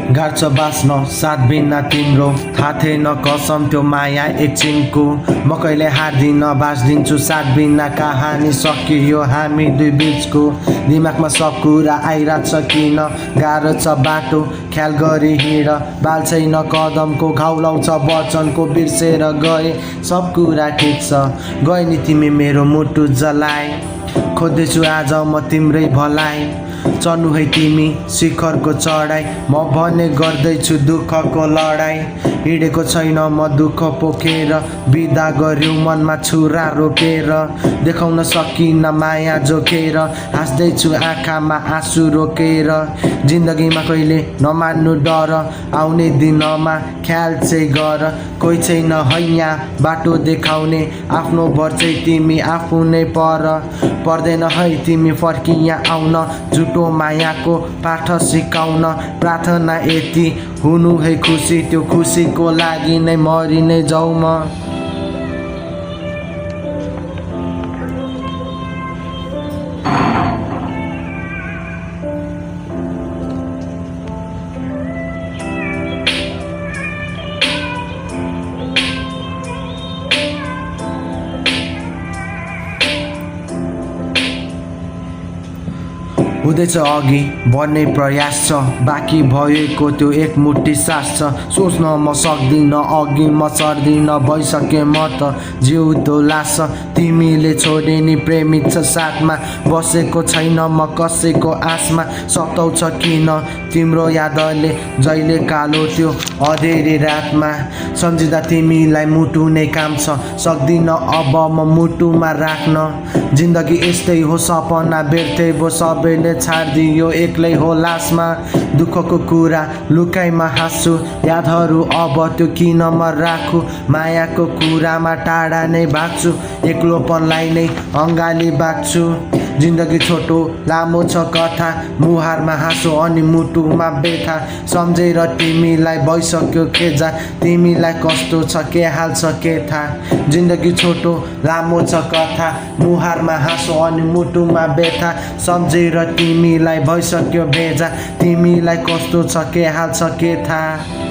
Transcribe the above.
गाड्छ बाँच्न साथ बिना तिम्रो थाहा थिएन कसम त्यो माया एकछिनको म कहिले हार्दिन बाँच्दिन्छु साथ बिना कहानी सकियो हामी दुई बिचको दिमागमा सब कुरा आइरहेछ किन गाह्रो छ बाटो ख्याल गरी हिँड बाल छैन कदमको घाउ लाउँछ वचनको बिर्सेर गए सब कुरा ठिक छ गए नि तिमी मेरो मुटु जलाए खोज्दैछु आज म तिम्रै भलाइ चढ्नु है तिमी शिखरको चढाइ म भने गर्दैछु दुःखको लडाई हिँडेको छैन म दुःख पोखेर बिदा गर्यो मनमा छुरा रोपेर देखाउन सकिन माया जोखेर हाँस्दैछु आँखामा आँसु रोकेर जिन्दगीमा कहिले नमान्नु डर आउने दिनमा ख्याल चाहिँ गर कोही छैन है यहाँ बाटो देखाउने आफ्नो भर चाहिँ तिमी आफू नै पर्दैन है तिमी फर्की यहाँ आउन झुटो मायाको पाठ सिकाउन प्रार्थना यति हुनु है खुसी त्यो खुसीको लागि नै मरि नै जाऊ म हुँदैछ अघि बढ्ने प्रयास छ बाँकी भएको त्यो एक मुठी सास छ सोच्न म सक्दिन अघि म सर्दिन भइसके म त जिउँदो लास तिमीले छोडे नि प्रेमिक छ साथमा बसेको छैन म कसैको आसमा सताउँछ किन तिम्रो यादले जहिले कालो त्यो अँधेरी रातमा सम्झिँदा तिमीलाई मुटु नै काम छ सक्दिन अब म मुटुमा राख्न जिन्दगी यस्तै हो सपना व्यर्थै भो सबैले छाडिदियो एक्लै हो लासमा दुःखको कुरा लुकाइमा हाँस्छु यादहरू अब त्यो किन म राखु मायाको कुरामा टाढा नै भाग्छु एक्लोपनलाई नै अँगाली बाँच्छु जिन्दगी छोटो लामो छ कथा मुहारमा हाँसो अनि मुटुमा बेथा सम्झेर तिमीलाई भइसक्यो खेजा तिमीलाई कस्तो छ के हाल छ के थाहा जिन्दगी छोटो लामो छ कथा मुहारमा हाँसो अनि मुटुमा बेथा सम्झेर तिमीलाई भइसक्यो बेजा तिमीलाई कस्तो छ के हाल छ के थाहा